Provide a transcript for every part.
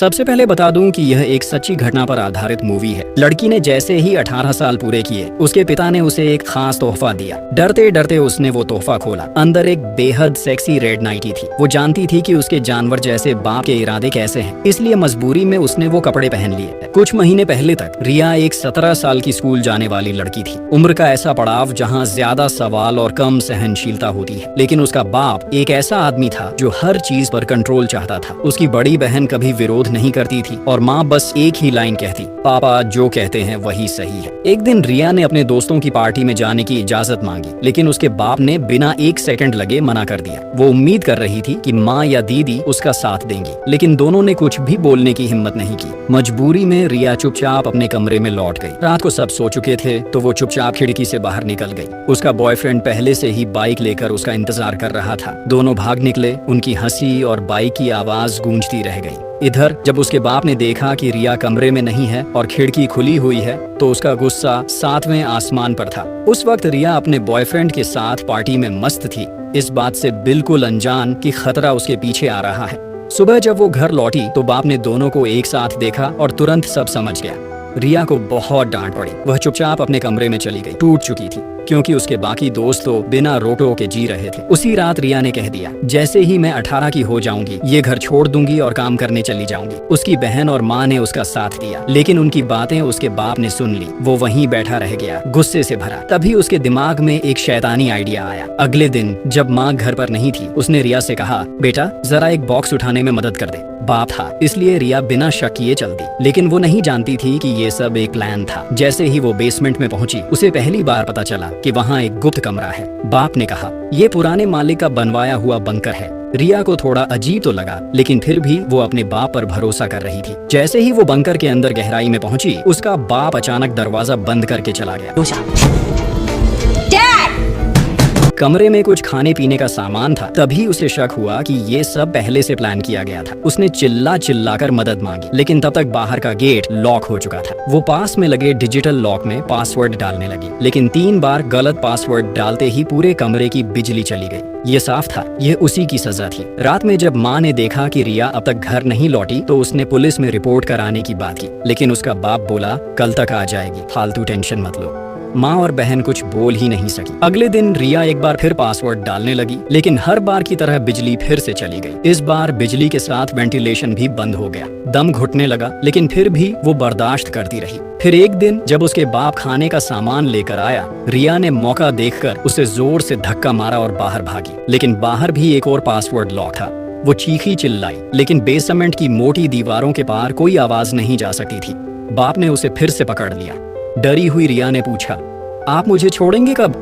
सबसे पहले बता दूं कि यह एक सच्ची घटना पर आधारित मूवी है। लड़की ने जैसे ही 18 साल पूरे किए, उसके पिता ने उसे एक खास तोहफा दिया। डरते डरते उसने वो तोहफा खोला। अंदर एक बेहद सेक्सी रेड नाइटी थी। वो जानती थी कि उसके जानवर जैसे बाप के इरादे कैसे हैं, इसलिए मजबूरी में उसने वो कपड़े पहन लिए। कुछ महीने पहले तक रिया एक 17 साल की स्कूल जाने वाली लड़की थी। उम्र का ऐसा पड़ाव जहाँ ज्यादा सवाल और कम सहनशीलता होती है। लेकिन उसका बाप एक ऐसा आदमी था जो हर चीज पर कंट्रोल चाहता था। उसकी बड़ी बहन कभी विरोध नहीं करती थी और माँ बस एक ही लाइन कहती, पापा जो कहते हैं वही सही है। एक दिन रिया ने अपने दोस्तों की पार्टी में जाने की इजाजत मांगी, लेकिन उसके बाप ने बिना एक सेकंड लगे मना कर दिया। वो उम्मीद कर रही थी कि माँ या दीदी उसका साथ देंगी, लेकिन दोनों ने कुछ भी बोलने की हिम्मत नहीं की। मजबूरी में रिया चुपचाप अपने कमरे में लौट गई। रात को सब सो चुके थे तो वो चुपचाप खिड़की से बाहर निकल गई। उसका बॉयफ्रेंड पहले से ही बाइक लेकर उसका इंतजार कर रहा था। दोनों भाग निकले। उनकी हंसी और बाइक की आवाज गूंजती रह गई। इधर जब उसके बाप ने देखा कि रिया कमरे में नहीं है और खिड़की खुली हुई है, तो उसका गुस्सा 7वें आसमान पर था। उस वक्त रिया अपने बॉयफ्रेंड के साथ पार्टी में मस्त थी, इस बात से बिल्कुल अनजान कि खतरा उसके पीछे आ रहा है। सुबह जब वो घर लौटी तो बाप ने दोनों को एक साथ देखा और तुरंत सब समझ गया। रिया को बहुत डांट पड़ी। वह चुपचाप अपने कमरे में चली गई। टूट चुकी थी क्योंकि उसके बाकी दोस्त तो बिना रोक के जी रहे थे। उसी रात रिया ने कह दिया, जैसे ही मैं 18 की हो जाऊंगी ये घर छोड़ दूंगी और काम करने चली जाऊंगी। उसकी बहन और माँ ने उसका साथ दिया, लेकिन उनकी बातें उसके बाप ने सुन ली। वो वहीं बैठा रह गया, गुस्से से भरा। तभी उसके दिमाग में एक शैतानी आइडिया आया। अगले दिन जब माँ घर पर नहीं थी, उसने रिया से कहा, बेटा जरा एक बॉक्स उठाने में मदद कर दे। बाप था, इसलिए रिया बिना शक किए चल दी, लेकिन वो नहीं जानती थी कि ये सब एक प्लान था। जैसे ही वो बेसमेंट में पहुंची, उसे पहली बार पता चला कि वहाँ एक गुप्त कमरा है। बाप ने कहा, ये पुराने मालिक का बनवाया हुआ बंकर है। रिया को थोड़ा अजीब तो लगा, लेकिन फिर भी वो अपने बाप पर भरोसा कर रही थी। जैसे ही वो बंकर के अंदर गहराई में पहुंची, उसका बाप अचानक दरवाजा बंद करके चला गया। कमरे में कुछ खाने पीने का सामान था। तभी उसे शक हुआ कि ये सब पहले से प्लान किया गया था। उसने चिल्ला कर मदद मांगी, लेकिन तब तक बाहर का गेट लॉक हो चुका था। वो पास में लगे डिजिटल लॉक में पासवर्ड डालने लगी, लेकिन 3 बार गलत पासवर्ड डालते ही पूरे कमरे की बिजली चली गई। ये साफ था, ये उसी की सजा थी। रात में जब माँ ने देखा कि रिया अब तक घर नहीं लौटी, तो उसने पुलिस में रिपोर्ट कराने की बात की, लेकिन उसका बाप बोला, कल तक आ जाएगी, फालतू टेंशन मत लो। माँ और बहन कुछ बोल ही नहीं सकी। अगले दिन रिया एक बार फिर पासवर्ड डालने लगी, लेकिन हर बार की तरह बिजली फिर से चली गई। इस बार बिजली के साथ वेंटिलेशन भी बंद हो गया। दम घुटने लगा, लेकिन फिर भी वो बर्दाश्त करती रही। फिर एक दिन जब उसके बाप खाने का सामान लेकर आया, रिया ने मौका देखकर उसे जोर से धक्का मारा और बाहर भागी, लेकिन बाहर भी एक और पासवर्ड लॉक था। वो चीखी चिल्लाई, लेकिन बेसमेंट की मोटी दीवारों के पार कोई आवाज नहीं जा सकती थी। बाप ने उसे फिर से पकड़ लिया। डरी हुई रिया ने पूछा, आप मुझे छोड़ेंगे कब?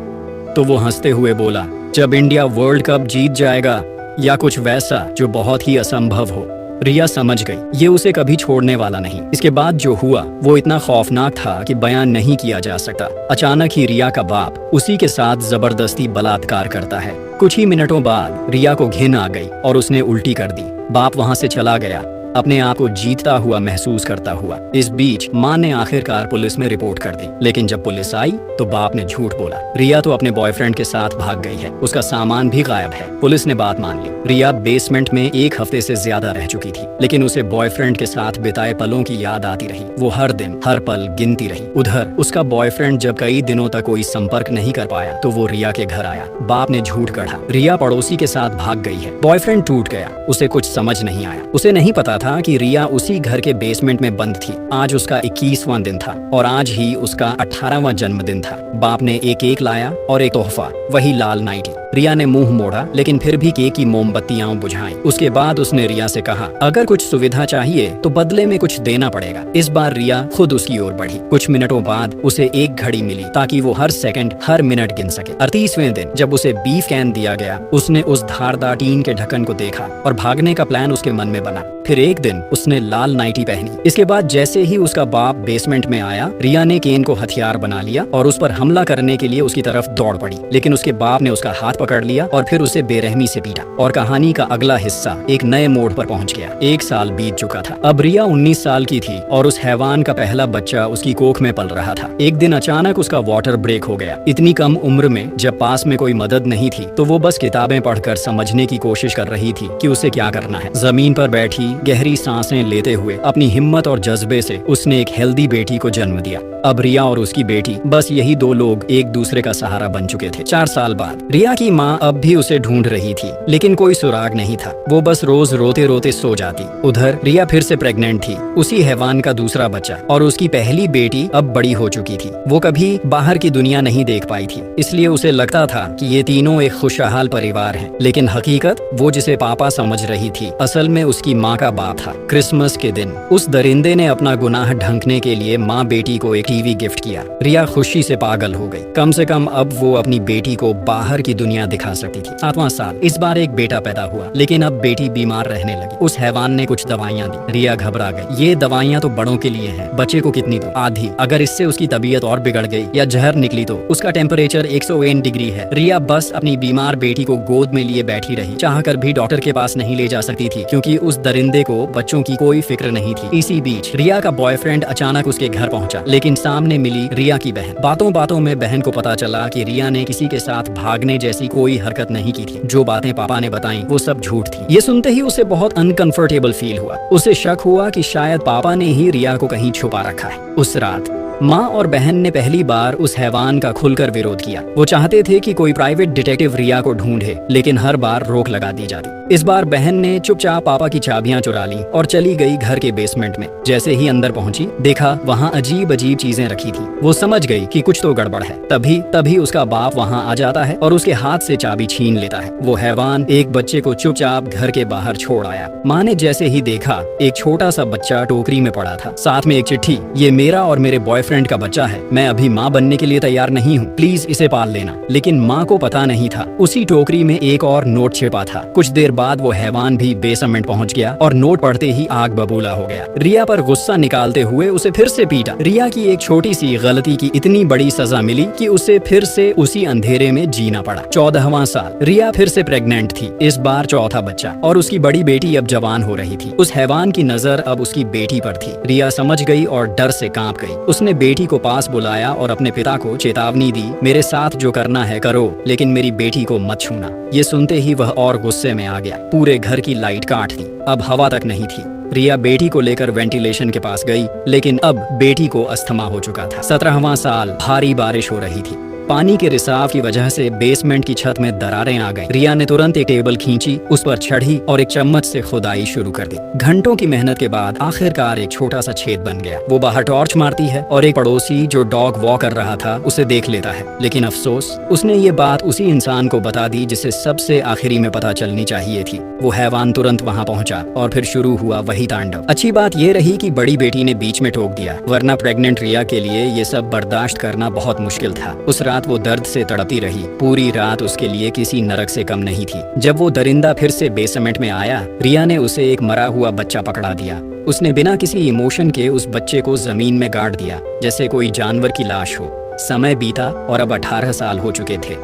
तो वो हंसते हुए बोला, जब इंडिया वर्ल्ड कप जीत जाएगा, या कुछ वैसा जो बहुत ही असंभव हो। रिया समझ गई, ये उसे कभी छोड़ने वाला नहीं। इसके बाद जो हुआ वो इतना खौफनाक था कि बयान नहीं किया जा सकता। अचानक ही रिया का बाप उसी के साथ जबरदस्ती बलात्कार करता है। कुछ ही मिनटों बाद रिया को घिन आ गई और उसने उल्टी कर दी। बाप वहाँ से चला गया, अपने आप को जीतता हुआ महसूस करता हुआ। इस बीच माँ ने आखिरकार पुलिस में रिपोर्ट कर दी, लेकिन जब पुलिस आई तो बाप ने झूठ बोला। रिया तो अपने बॉयफ्रेंड के साथ भाग गई है, उसका सामान भी गायब है। पुलिस ने बात मान ली। रिया बेसमेंट में 1 हफ्ते से ज्यादा रह चुकी थी, लेकिन उसे बॉयफ्रेंड के साथ बिताए पलों की याद आती रही। वो हर दिन हर पल गिनती रही। उधर उसका बॉयफ्रेंड जब कई दिनों तक कोई संपर्क नहीं कर पाया, तो वो रिया के घर आया। बाप ने झूठ गढ़ा, रिया पड़ोसी के साथ भाग गई है। बॉयफ्रेंड टूट गया, उसे कुछ समझ नहीं आया। उसे नहीं पता था कि रिया उसी घर के बेसमेंट में बंद थी। आज उसका 21वां दिन था और आज ही उसका 18वां जन्मदिन था। बाप ने एक केक लाया और एक तोहफा, वही लाल नाइटी। रिया ने मुंह मोड़ा, लेकिन फिर भी केक की मोमबत्तियां बुझाई। उसके बाद उसने रिया से कहा, अगर कुछ सुविधा चाहिए तो बदले में कुछ देना पड़ेगा। इस बार रिया खुद उसकी ओर बढ़ी। कुछ मिनटों बाद उसे एक घड़ी मिली ताकि वो हर सेकंड हर मिनट गिन सके। 38वें दिन जब उसे बीफ कैन दिया गया, उसने उस धारदार टीन के ढक्कन को देखा और भागने का प्लान उसके मन में बना। फिर एक दिन उसने लाल नाइटी पहनी। इसके बाद जैसे ही उसका बाप बेसमेंट में आया, रिया ने केन को हथियार बना लिया और उस पर हमला करने के लिए उसकी तरफ दौड़ पड़ी, लेकिन उसके बाप ने उसका हाथ पकड़ लिया और फिर उसे बेरहमी से पीटा। और कहानी का अगला हिस्सा एक नए मोड़ पर पहुंच गया। 1 साल बीत चुका था। अब रिया 19 साल की थी और उस हैवान का पहला बच्चा उसकी कोख में पल रहा था। एक दिन अचानक उसका वाटर ब्रेक हो गया। इतनी कम उम्र में जब पास में कोई मदद नहीं थी, तो वो बस किताबें पढ़कर समझने की कोशिश कर रही थी कि उसे क्या करना है। जमीन पर बैठी गहरी सांसें लेते हुए अपनी हिम्मत और जज्बे से उसने एक हेल्दी बेटी को जन्म दिया। अब रिया और उसकी बेटी, बस यही दो लोग एक दूसरे का सहारा बन चुके थे। 4 साल बाद रिया की माँ अब भी उसे ढूंढ रही थी, लेकिन कोई सुराग नहीं था। वो बस रोज रोते रोते सो जाती। उधर रिया फिर से प्रेग्नेंट थी, उसी हैवान का दूसरा बच्चा, और उसकी पहली बेटी अब बड़ी हो चुकी थी। वो कभी बाहर की दुनिया नहीं देख पाई थी, इसलिए उसे लगता था कि ये तीनों एक खुशहाल परिवार हैं। लेकिन हकीकत, वो जिसे पापा समझ रही थी, असल में उसकी माँ का बाप था। क्रिसमस के दिन उस दरिंदे ने अपना गुनाह ढंकने के लिए माँ बेटी को एक टीवी गिफ्ट किया। रिया खुशी से पागल हो गई। कम से कम अब वो अपनी बेटी को बाहर की दुनिया दिखा सकती थी। 7वां साल, इस बार एक बेटा पैदा हुआ, लेकिन अब बेटी बीमार रहने लगी। उस हैवान ने कुछ दवाइयाँ दी। रिया घबरा गई। ये दवाइयाँ तो बड़ों के लिए हैं, बच्चे को कितनी दो? आधी। अगर इससे उसकी तबीयत और बिगड़ गई या जहर निकली तो? उसका टेम्परेचर 101 डिग्री है। रिया बस अपनी बीमार बेटी को गोद में लिए बैठी रही। चाहकर भी डॉक्टर के पास नहीं ले जा सकती थी, क्योंकि उस दरिंदे को बच्चों की कोई फिक्र नहीं थी। इसी बीच रिया का बॉयफ्रेंड अचानक उसके घर पहुंचा, लेकिन सामने मिली रिया की बहन। बातों बातों में बहन को पता चला कि रिया ने किसी के साथ भागने जैसी कोई हरकत नहीं की थी। जो बातें पापा ने बताई वो सब झूठ थी। ये सुनते ही उसे बहुत अनकंफर्टेबल फील हुआ। उसे शक हुआ कि शायद पापा ने ही रिया को कहीं छुपा रखा है। उस रात माँ और बहन ने पहली बार उस हैवान का खुलकर विरोध किया। वो चाहते थे कि कोई प्राइवेट डिटेक्टिव रिया को ढूंढे, लेकिन हर बार रोक लगा दी जाती। इस बार बहन ने चुपचाप पापा की चाबियां चुरा ली और चली गई घर के बेसमेंट में। जैसे ही अंदर पहुंची, देखा वहाँ अजीब अजीब चीजें रखी थी। वो समझ गई कि कुछ तो गड़बड़ है। तभी उसका बाप वहाँ आ जाता है और उसके हाथ से चाबी छीन लेता है। वो हैवान एक बच्चे को चुपचाप घर के बाहर छोड़ आया। माँ ने जैसे ही देखा, एक छोटा सा बच्चा टोकरी में पड़ा था, साथ में एक चिट्ठी। ये मेरा और मेरे बॉयफ्रेंड का बच्चा है, मैं अभी माँ बनने के लिए तैयार नहीं हूँ, प्लीज इसे पाल लेना। लेकिन माँ को पता नहीं था, उसी टोकरी में एक और नोट छिपा था। कुछ देर बाद वो हैवान भी बेसमेंट पहुंच गया और नोट पढ़ते ही आग बबूला हो गया। रिया पर गुस्सा निकालते हुए उसे फिर से पीटा। रिया की एक छोटी सी गलती की इतनी बड़ी सजा मिली कि उसे फिर से उसी अंधेरे में जीना पड़ा। 14वां साल, रिया फिर से प्रेग्नेंट थी, इस बार चौथा बच्चा, और उसकी बड़ी बेटी अब जवान हो रही थी। उस हैवान की नजर अब उसकी बेटी पर थी। रिया समझ गई और डर से कांप गई। उसने बेटी को पास बुलाया और अपने पिता को चेतावनी दी, मेरे साथ जो करना है करो, लेकिन मेरी बेटी को मत छूना। ये सुनते ही वह और गुस्से में आ गया। पूरे घर की लाइट काट दी, अब हवा तक नहीं थी। रिया बेटी को लेकर वेंटिलेशन के पास गई, लेकिन अब बेटी को अस्थमा हो चुका था। 17वां साल, भारी बारिश हो रही थी। पानी के रिसाव की वजह से बेसमेंट की छत में दरारें आ गईं। रिया ने तुरंत एक टेबल खींची, उस पर चढ़ी और एक चम्मच से खुदाई शुरू कर दी। घंटों की मेहनत के बाद आखिरकार एक छोटा सा छेद बन गया। वो बाहर टॉर्च मारती है और एक पड़ोसी जो डॉग वॉक कर रहा था उसे देख लेता है, लेकिन अफसोस, उसने ये बात उसी इंसान को बता दी जिसे सबसे आखिरी में पता चलनी चाहिए थी। वो हैवान तुरंत वहाँ पहुँचा और फिर शुरू हुआ वही तांडव। अच्छी बात ये रही कि बड़ी बेटी ने बीच में टोक दिया, वरना प्रेग्नेंट रिया के लिए ये सब बर्दाश्त करना बहुत मुश्किल था। उस रात वो दर्द से तड़पती रही। पूरी रात उसके लिए किसी नरक से कम नहीं थी। जब वो दरिंदा फिर से बेसमेंट में आया, रिया ने उसे एक मरा हुआ बच्चा पकड़ा दिया। उसने बिना किसी इमोशन के उस बच्चे को जमीन में गाड़ दिया, जैसे कोई जानवर की लाश हो। समय बीता और अब 18 साल हो चुके थे।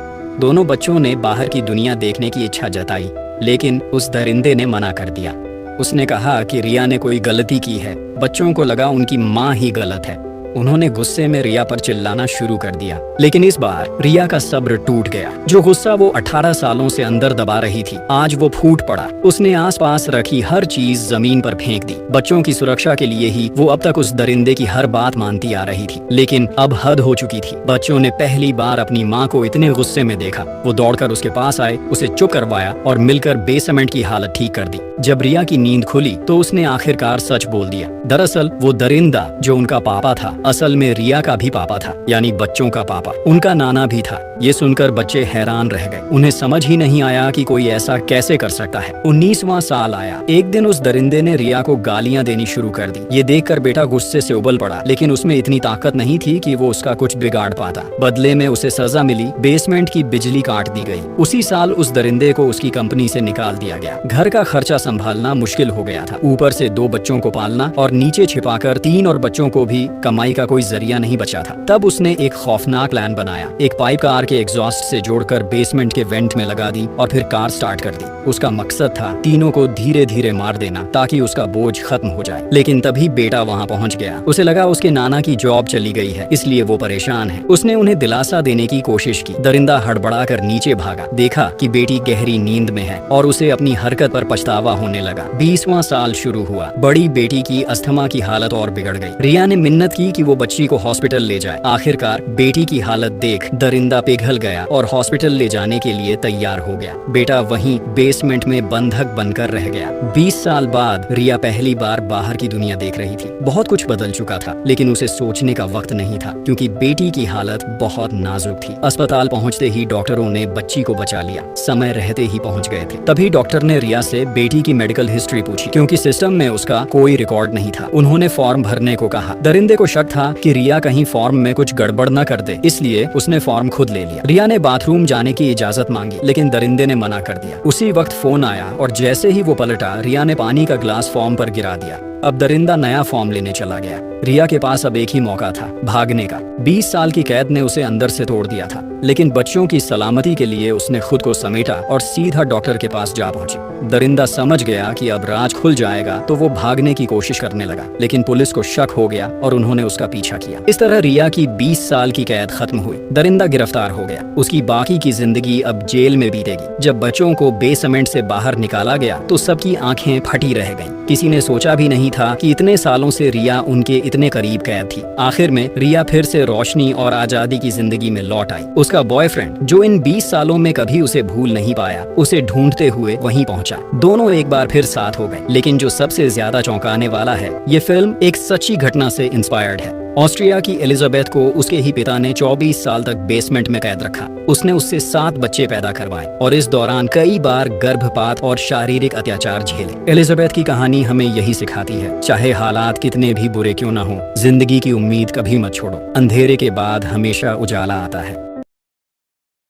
दोनों बच्चों ने बाहर की दुनिया देखने की इच्छा जताई, लेकिन उस दरिंदे ने मना कर दिया। उसने कहा कि रिया ने कोई गलती की है। बच्चों को लगा उनकी माँ ही गलत है। उन्होंने गुस्से में रिया पर चिल्लाना शुरू कर दिया, लेकिन इस बार रिया का सब्र टूट गया। जो गुस्सा वो 18 सालों से अंदर दबा रही थी, आज वो फूट पड़ा। उसने आसपास रखी हर चीज जमीन पर फेंक दी। बच्चों की सुरक्षा के लिए ही वो अब तक उस दरिंदे की हर बात मानती आ रही थी, लेकिन अब हद हो चुकी थी। बच्चों ने पहली बार अपनी माँ को इतने गुस्से में देखा। वो दौड़कर उसके पास आए, उसे चुप करवाया और मिलकर बेसमेंट की हालत ठीक कर दी। जब रिया की नींद खुली तो उसने आखिरकार सच बोल दिया। दरअसल वो दरिंदा जो उनका पापा था, असल में रिया का भी पापा था, यानी बच्चों का पापा। उनका नाना भी था। ये सुनकर बच्चे हैरान रह गए। उन्हें समझ ही नहीं आया कि कोई ऐसा कैसे कर सकता है। 19वां साल आया। एक दिन उस दरिंदे ने रिया को गालियां देनी शुरू कर दी। ये देखकर बेटा गुस्से से उबल पड़ा, लेकिन उसमें इतनी ताकत नहीं थी कि वो उसका कुछ बिगाड़ पाता। बदले में उसे सजा मिली, बेसमेंट की बिजली काट दी गई। उसी साल उस दरिंदे को उसकी कंपनी से निकाल दिया गया। घर का खर्चा संभालना मुश्किल हो गया था। ऊपर से 2 बच्चों को पालना और नीचे छिपाकर 3 और बच्चों को भी कमाई का कोई जरिया नहीं बचा था। तब उसने एक खौफनाक प्लान बनाया। एक पाइप कार के एग्जॉस्ट से जोड़कर बेसमेंट के वेंट में लगा दी और फिर कार स्टार्ट कर दी। उसका मकसद था तीनों को धीरे धीरे मार देना ताकि उसका बोझ खत्म हो जाए। लेकिन तभी बेटा वहाँ पहुँच गया। उसे लगा उसके नाना की जॉब चली गई है, इसलिए वो परेशान है। उसने उन्हें दिलासा देने की कोशिश की। दरिंदा हड़बड़ा कर नीचे भागा, देखा कि बेटी गहरी नींद में है और उसे अपनी हरकत पर पछतावा होने लगा। 20वां साल शुरू हुआ। बड़ी बेटी की अस्थमा की हालत और बिगड़ गई। रिया ने मिन्नत की कि वो बच्ची को हॉस्पिटल ले जाए। आखिरकार बेटी की हालत देख दरिंदा पिघल गया और हॉस्पिटल ले जाने के लिए तैयार हो गया। बेटा वहीं बेसमेंट में बंधक बनकर रह गया। 20 साल बाद रिया पहली बार बाहर की दुनिया देख रही थी। बहुत कुछ बदल चुका था, लेकिन उसे सोचने का वक्त नहीं था क्योंकि बेटी की हालत बहुत नाजुक थी। अस्पताल पहुंचते ही डॉक्टरों ने बच्ची को बचा लिया। समय रहते ही पहुंच गए थे। तभी डॉक्टर ने रिया से बेटी की मेडिकल हिस्ट्री पूछी क्योंकि सिस्टम में उसका कोई रिकॉर्ड नहीं था। उन्होंने फॉर्म भरने को कहा। दरिंदे को शक था कि रिया कहीं फॉर्म में कुछ गड़बड़ न कर दे, इसलिए उसने फॉर्म खुद ले लिया। रिया ने बाथरूम जाने की इजाजत मांगी, लेकिन दरिंदे ने मना कर दिया। उसी वक्त फोन आया और जैसे ही वो पलटा, रिया ने पानी का ग्लास फॉर्म पर गिरा दिया। अब दरिंदा नया फॉर्म लेने चला गया। रिया के पास अब एक ही मौका था, भागने का। 20 साल की कैद ने उसे अंदर से तोड़ दिया था, लेकिन बच्चों की सलामती के लिए उसने खुद को समेटा और सीधा डॉक्टर के पास जा पहुंची। दरिंदा समझ गया कि अब राज खुल जाएगा, तो वो भागने की कोशिश करने लगा, लेकिन पुलिस को शक हो गया और उन्होंने उसका पीछा किया। इस तरह रिया की 20 साल की कैद खत्म हुई। दरिंदा गिरफ्तार हो गया। उसकी बाकी की जिंदगी अब जेल में बीतेगी। जब बच्चों को बेसमेंट से बाहर निकाला गया तो सबकी आंखें फटी रह गईं। किसी ने सोचा भी नहीं था कि इतने सालों से रिया उनके इतने करीब कैद थी। आखिर में रिया फिर से रोशनी और आजादी की जिंदगी में लौट आई। उसका बॉयफ्रेंड, जो इन 20 सालों में कभी उसे भूल नहीं पाया, उसे ढूंढते हुए वहीं पहुंचा। दोनों एक बार फिर साथ हो गए। लेकिन जो सबसे ज्यादा चौंकाने वाला है, ये फिल्म एक सच्ची घटना से इंस्पायर्ड है। ऑस्ट्रिया की एलिजाबेथ को उसके ही पिता ने 24 साल तक बेसमेंट में कैद रखा। उसने उससे 7 बच्चे पैदा करवाए और इस दौरान कई बार गर्भपात और शारीरिक अत्याचार झेले। एलिजाबेथ की कहानी हमें यही सिखाती है, चाहे हालात कितने भी बुरे क्यों ना हो, जिंदगी की उम्मीद कभी मत छोड़ो। अंधेरे के बाद हमेशा उजाला आता है।